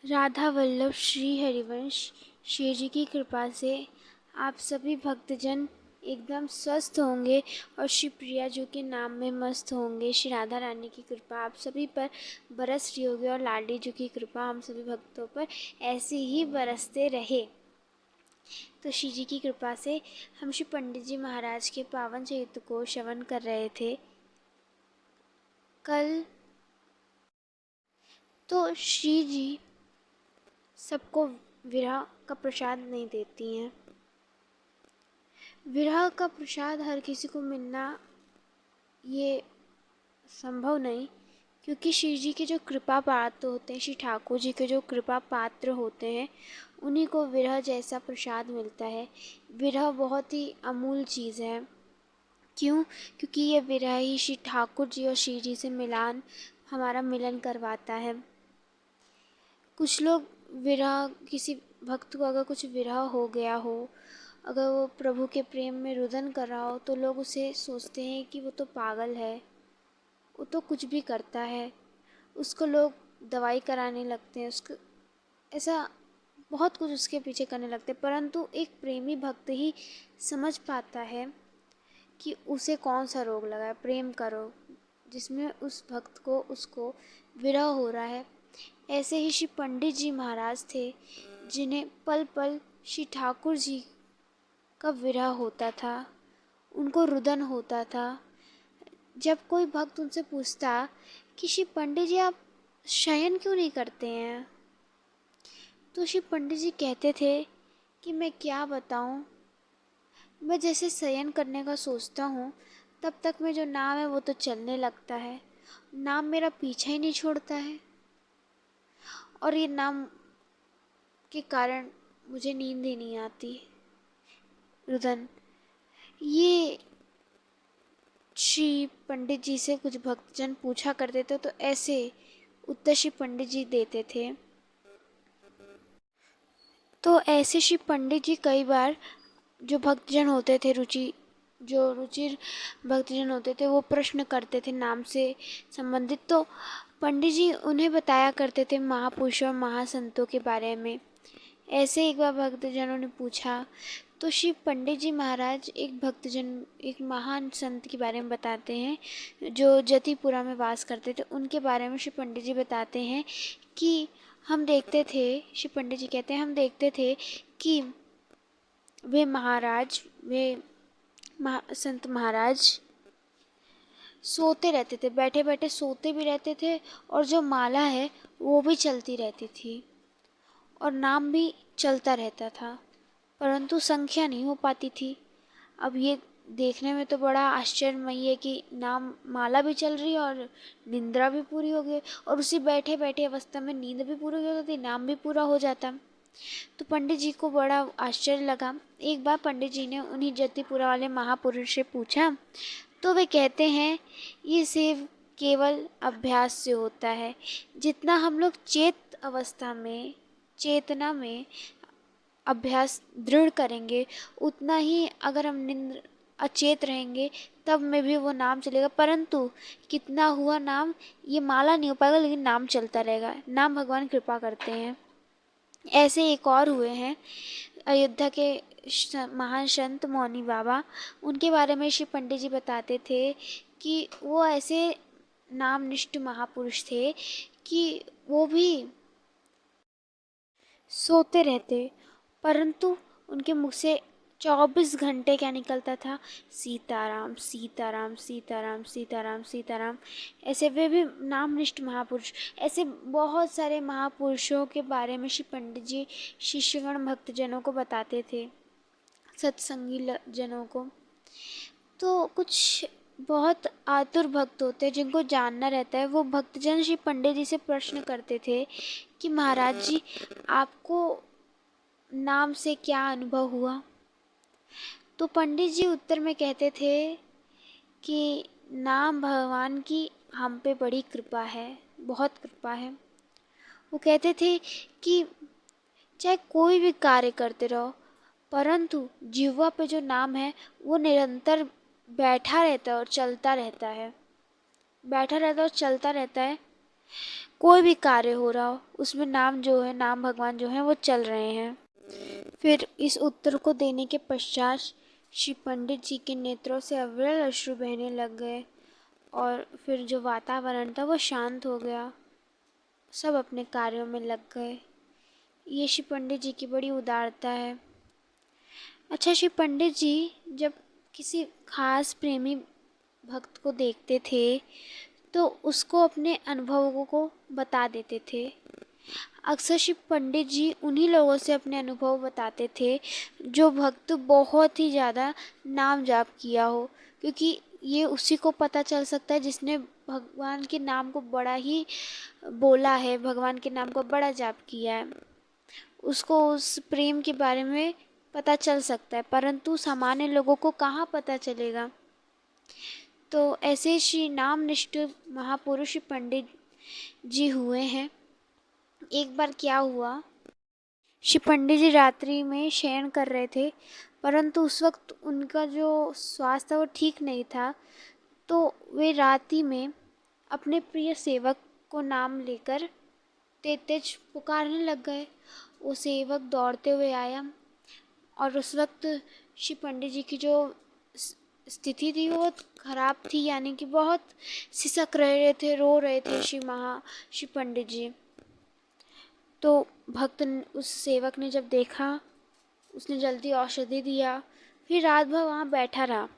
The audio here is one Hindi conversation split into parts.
राधा वल्लभ श्री हरिवंश श्री जी की कृपा से आप सभी भक्तजन एकदम स्वस्थ होंगे और श्री प्रिया जी के नाम में मस्त होंगे। श्री राधा रानी की कृपा आप सभी पर बरस रही होगी और लाडी जी की कृपा हम सभी भक्तों पर ऐसे ही बरसते रहे। तो श्री जी की कृपा से हम श्री पंडित जी महाराज के पावन चरित्र को श्रवण कर रहे थे कल। तो श्री जी सबको विरह का प्रसाद नहीं देती हैं। विरह का प्रसाद हर किसी को मिलना ये संभव नहीं, क्योंकि श्री जी के जो कृपा पात्र होते हैं, श्री ठाकुर जी के जो कृपा पात्र होते हैं, उन्हीं को विरह जैसा प्रसाद मिलता है। विरह बहुत ही अमूल्य चीज़ है। क्यों? क्योंकि ये विरह ही श्री ठाकुर जी और श्री जी से हमारा मिलन करवाता है। कुछ लोग विरह, किसी भक्त को अगर कुछ विरह हो गया हो, अगर वो प्रभु के प्रेम में रुदन कर रहा हो, तो लोग उसे सोचते हैं कि वो तो पागल है, वो तो कुछ भी करता है, उसको लोग दवाई कराने लगते हैं, उसको ऐसा बहुत कुछ उसके पीछे करने लगते हैं। परंतु एक प्रेमी भक्त ही समझ पाता है कि उसे कौन सा रोग लगा है, प्रेम का रोग, जिसमें उस भक्त को उसको विरह हो रहा है। ऐसे ही श्री पंडित जी महाराज थे, जिन्हें पल पल श्री ठाकुर जी का विरह होता था, उनको रुदन होता था। जब कोई भक्त उनसे पूछता कि श्री पंडित जी आप शयन क्यों नहीं करते हैं, तो श्री पंडित जी कहते थे कि मैं क्या बताऊं, मैं जैसे शयन करने का सोचता हूँ तब तक में जो नाम है वो तो चलने लगता है, नाम मेरा पीछा ही नहीं छोड़ता है, और ये नाम के कारण मुझे नींद ही नहीं आती। रुदन, ये श्री पंडित जी से कुछ भक्तजन पूछा करते थे, तो ऐसे उत्तर श्री पंडित जी देते थे। तो ऐसे श्री पंडित जी कई बार जो भक्तजन होते थे, रुचिर भक्तजन होते थे, वो प्रश्न करते थे नाम से संबंधित, तो पंडित जी उन्हें बताया करते थे महापुरुषों और महासंतों के बारे में। ऐसे एक बार भक्तजनों ने पूछा, तो श्री पंडित जी महाराज एक महान संत के बारे में बताते हैं जो जतिपुरा में वास करते थे। उनके बारे में श्री पंडित जी बताते हैं कि हम देखते थे, श्री पंडित जी कहते हैं, हम देखते थे कि संत महाराज सोते रहते थे, बैठे बैठे सोते भी रहते थे, और जो माला है वो भी चलती रहती थी और नाम भी चलता रहता था, परंतु संख्या नहीं हो पाती थी। अब ये देखने में तो बड़ा आश्चर्यमयी है कि नाम माला भी चल रही है और निंद्रा भी पूरी हो गई, और उसी बैठे बैठे अवस्था में नींद भी पूरी हो जाती, नाम भी पूरा हो जाता। तो पंडित जी को बड़ा आश्चर्य लगा। एक बार पंडित जी ने उन्हीं जतिपुरा वाले महापुरुष से पूछा, तो वे कहते हैं ये सिर्फ केवल अभ्यास से होता है। जितना हम लोग चेतना में अभ्यास दृढ़ करेंगे, उतना ही अगर हम निंद्र अचेत रहेंगे तब में भी वो नाम चलेगा। परंतु कितना हुआ नाम, ये माला नहीं हो पाएगा, लेकिन नाम चलता रहेगा। नाम भगवान कृपा करते हैं। ऐसे एक और हुए हैं अयोध्या के महान संत मौनी बाबा। उनके बारे में श्री पंडित जी बताते थे कि वो ऐसे नामनिष्ठ महापुरुष थे कि वो भी सोते रहते, परंतु उनके मुख से 24 घंटे क्या निकलता था, सीताराम सीताराम सीताराम सीताराम सीताराम। ऐसे वे भी नामनिष्ठ महापुरुष। ऐसे बहुत सारे महापुरुषों के बारे में श्री पंडित जी शिष्यगण भक्तजनों को बताते थे, सत्संगी जनों को। तो कुछ बहुत आतुर भक्त होते हैं जिनको जानना रहता है, वो भक्तजन श्री पंडित जी से प्रश्न करते थे कि महाराज जी आपको नाम से क्या अनुभव हुआ। तो पंडित जी उत्तर में कहते थे कि नाम भगवान की हम पे बड़ी कृपा है, बहुत कृपा है। वो कहते थे कि चाहे कोई भी कार्य करते रहो, परंतु जिह्वा पे जो नाम है वो निरंतर बैठा रहता है और चलता रहता है, बैठा रहता है और चलता रहता है। कोई भी कार्य हो रहा हो उसमें नाम जो है, नाम भगवान जो है वो चल रहे हैं। फिर इस उत्तर को देने के पश्चात श्री पंडित जी के नेत्रों से अविरल अश्रु बहने लग गए और फिर जो वातावरण था वो शांत हो गया। सब अपने कार्यों में लग गए। ये श्री पंडित जी की बड़ी उदारता है। अच्छा, श्री पंडित जी जब किसी खास प्रेमी भक्त को देखते थे तो उसको अपने अनुभवों को बता देते थे। अक्सर श्री पंडित जी उन्हीं लोगों से अपने अनुभव बताते थे जो भक्त बहुत ही ज़्यादा नाम जाप किया हो, क्योंकि ये उसी को पता चल सकता है जिसने भगवान के नाम को बड़ा ही बोला है, भगवान के नाम को बड़ा जाप किया है, उसको उस प्रेम के बारे में पता चल सकता है, परंतु सामान्य लोगों को कहाँ पता चलेगा। तो ऐसे श्री नाम निष्ठ महापुरुष पंडित जी हुए हैं। एक बार क्या हुआ, श्री पंडित जी रात्रि में शयन कर रहे थे, परंतु उस वक्त उनका जो स्वास्थ्य वो ठीक नहीं था, तो वे रात्रि में अपने प्रिय सेवक को नाम लेकर तेज तेज पुकारने लग गए। वो सेवक दौड़ते हुए आया और उस वक्त श्री पंडित जी की जो स्थिति थी वो बहुत खराब थी, यानी कि बहुत सिसक रहे थे, रो रहे थे श्री पंडित जी। तो भक्त उस सेवक ने जब देखा, उसने जल्दी औषधि दिया, फिर रात भर वहाँ बैठा रहा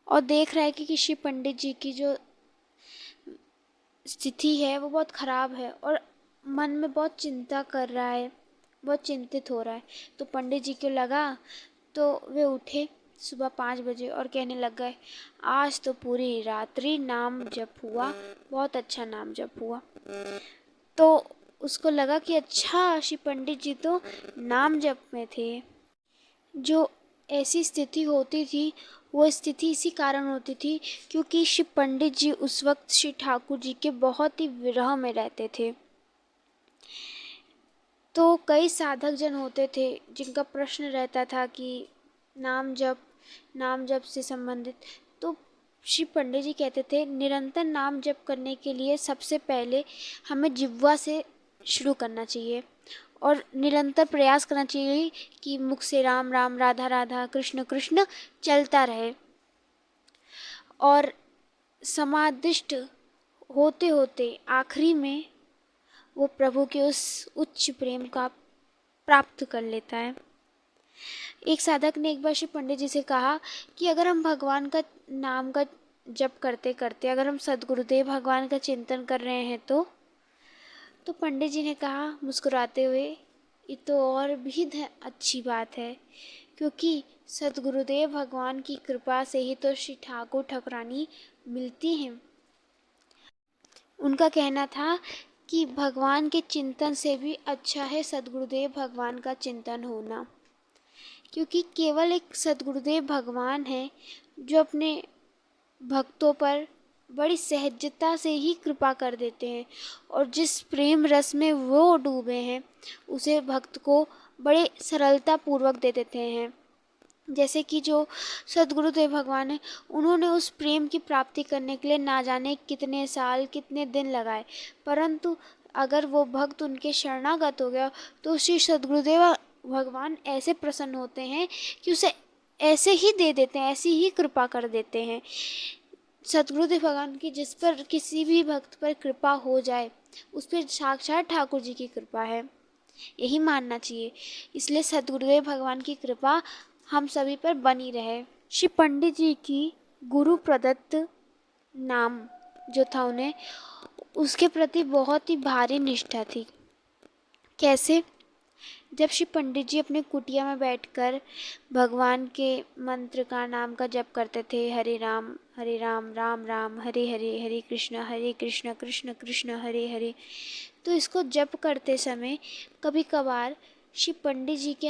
और देख रहा है कि श्री पंडित जी की जो स्थिति है वो बहुत ख़राब है और मन में बहुत चिंता कर रहा है, बहुत चिंतित हो रहा है। तो पंडित जी को लगा, तो वे उठे सुबह 5 बजे और कहने लग गए, आज तो पूरी रात्रि नाम जप हुआ, बहुत अच्छा नाम जप हुआ। तो उसको लगा कि अच्छा, श्री पंडित जी तो नाम जप में थे। जो ऐसी स्थिति होती थी वो स्थिति इसी कारण होती थी क्योंकि श्री पंडित जी उस वक्त श्री ठाकुर जी के बहुत ही विरह में रहते थे। तो कई साधक जन होते थे जिनका प्रश्न रहता था कि नाम जप से संबंधित, तो श्री पंडित जी कहते थे निरंतर नाम जप करने के लिए सबसे पहले हमें जिह्वा से शुरू करना चाहिए और निरंतर प्रयास करना चाहिए कि मुख से राम राम, राधा राधा, कृष्ण कृष्ण चलता रहे और समादिष्ट होते होते आखिरी में वो प्रभु के उस उच्च प्रेम का प्राप्त कर लेता है। एक साधक ने एक बार श्री पंडित जी से कहा कि अगर हम भगवान का नाम का जप करते करते अगर हम सद्गुरुदेव भगवान का चिंतन कर रहे हैं तो पंडित जी ने कहा मुस्कुराते हुए, ये तो और भी अच्छी बात है, क्योंकि सद्गुरुदेव भगवान की कृपा से ही तो श्री ठाकुर ठाकुरानी मिलती हैं। उनका कहना था कि भगवान के चिंतन से भी अच्छा है सद्गुरुदेव भगवान का चिंतन होना, क्योंकि केवल एक सद्गुरुदेव भगवान हैं जो अपने भक्तों पर बड़ी सहजता से ही कृपा कर देते हैं और जिस प्रेम रस में वो डूबे हैं उसे भक्त को बड़े सरलता पूर्वक दे देते हैं। जैसे कि जो सद्गुरुदेव भगवान है, उन्होंने उस प्रेम की प्राप्ति करने के लिए ना जाने कितने साल कितने दिन लगाए, परंतु अगर वो भक्त उनके शरणागत हो गया तो श्री सद्गुरुदेव भगवान ऐसे प्रसन्न होते हैं कि उसे ऐसे ही दे देते हैं, ऐसी ही कृपा कर देते हैं। सद्गुरुदेव भगवान की जिस पर किसी भी भक्त पर कृपा हो जाए उस पर साक्षात ठाकुर जी की कृपा है, यही मानना चाहिए। इसलिए सद्गुरुदेव भगवान की कृपा हम सभी पर बनी रहे। श्री पंडित जी की गुरु प्रदत्त नाम जो था उन्हें, उसके प्रति बहुत ही भारी निष्ठा थी। कैसे? जब श्री पंडित जी अपने कुटिया में बैठकर भगवान के मंत्र का नाम का जप करते थे, हरे राम राम राम हरे हरे, हरे कृष्ण कृष्ण कृष्ण हरे हरे, तो इसको जप करते समय कभी कभार श्री पंडित जी के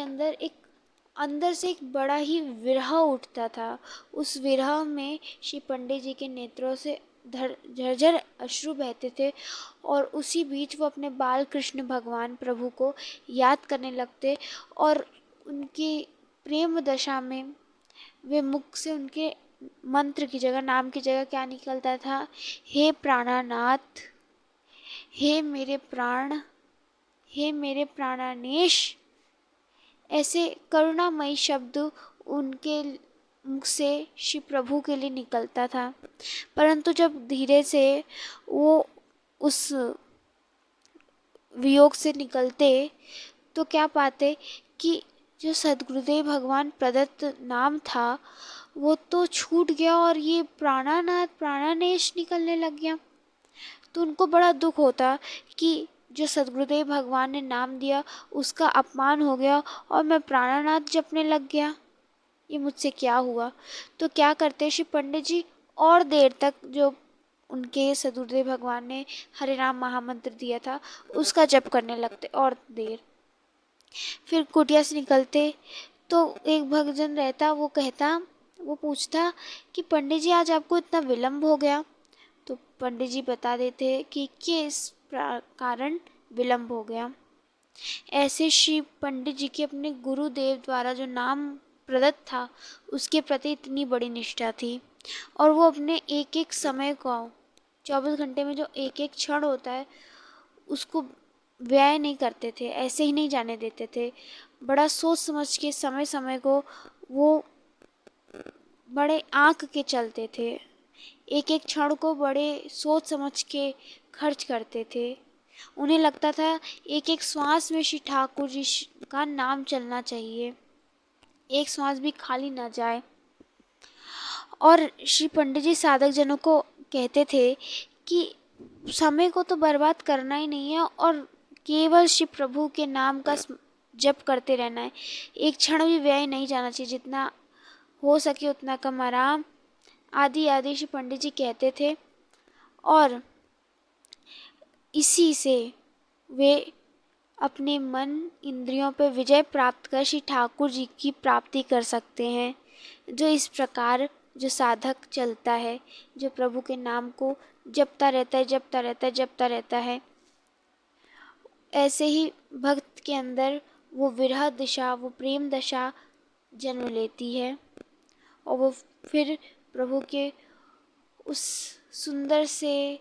अंदर से एक बड़ा ही विरह उठता था। उस विरह में श्री पंडित जी के नेत्रों से झरझर अश्रु बहते थे और उसी बीच वो अपने बाल कृष्ण भगवान प्रभु को याद करने लगते और उनकी प्रेम दशा में वे मुख से उनके मंत्र की जगह, नाम की जगह क्या निकलता था, हे प्राणानाथ, हे मेरे प्राण, हे मेरे प्राणानेश, ऐसे करुणामयी शब्द उनके मुख से श्री प्रभु के लिए निकलता था। परंतु जब धीरे से वो उस वियोग से निकलते तो क्या पाते कि जो सद्गुरुदेव भगवान प्रदत्त नाम था वो तो छूट गया और ये प्राणानाथ प्राणानेश निकलने लग गया। तो उनको बड़ा दुख होता कि जो सद्गुरुदेव भगवान ने नाम दिया उसका अपमान हो गया और मैं प्राणानाथ जपने लग गया, ये मुझसे क्या हुआ। तो क्या करते श्री पंडित जी, और देर तक जो उनके सद्गुरुदेव भगवान ने हरे राम महामंत्र दिया था उसका जप करने लगते और देर। फिर कुटिया से निकलते तो एक भक्तजन रहता, वो कहता, वो पूछता कि पंडित जी आज आपको इतना विलम्ब हो गया। तो पंडित जी बता देते कि किस कारण विलम्ब हो गया। ऐसे श्री पंडित जी के अपने गुरुदेव द्वारा जो नाम प्रदत्त था उसके प्रति इतनी बड़ी निष्ठा थी और वो अपने एक एक समय को 24 घंटे में जो एक एक क्षण होता है उसको व्यय नहीं करते थे, ऐसे ही नहीं जाने देते थे। बड़ा सोच समझ के समय समय को वो बड़े आँक के चलते थे, एक एक क्षण को बड़े सोच समझ के खर्च करते थे। उन्हें लगता था एक एक श्वास में श्री ठाकुर जी का नाम चलना चाहिए, एक श्वास भी खाली ना जाए। और श्री पंडित जी साधक जनों को कहते थे कि समय को तो बर्बाद करना ही नहीं है और केवल श्री प्रभु के नाम का जप करते रहना है, एक क्षण भी व्यय नहीं जाना चाहिए, जितना हो सके उतना कम आराम आदि आदि श्री पंडित जी कहते थे। और इसी से वे अपने मन इंद्रियों पर विजय प्राप्त कर श्री ठाकुर जी की प्राप्ति कर सकते हैं। जो इस प्रकार जो साधक चलता है, जो प्रभु के नाम को जपता रहता है, जपता रहता है, जपता रहता है, ऐसे ही भक्त के अंदर वो विरह दशा, वो प्रेम दशा जन्म लेती है और वो फिर प्रभु के उस सुंदर से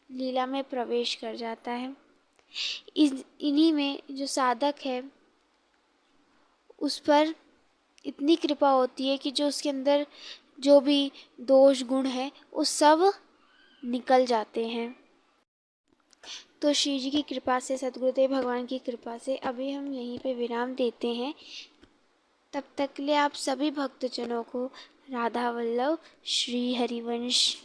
लीला में प्रवेश कर जाता है। इन्हीं में जो साधक है उस पर इतनी कृपा होती है कि जो उसके अंदर जो भी दोष गुण है वो सब निकल जाते हैं। तो श्री जी की कृपा से, सद्गुरुदेव भगवान की कृपा से अभी हम यहीं पे विराम देते हैं। तब तक के लिए आप सभी भक्तजनों को राधा वल्लभ श्री हरिवंश।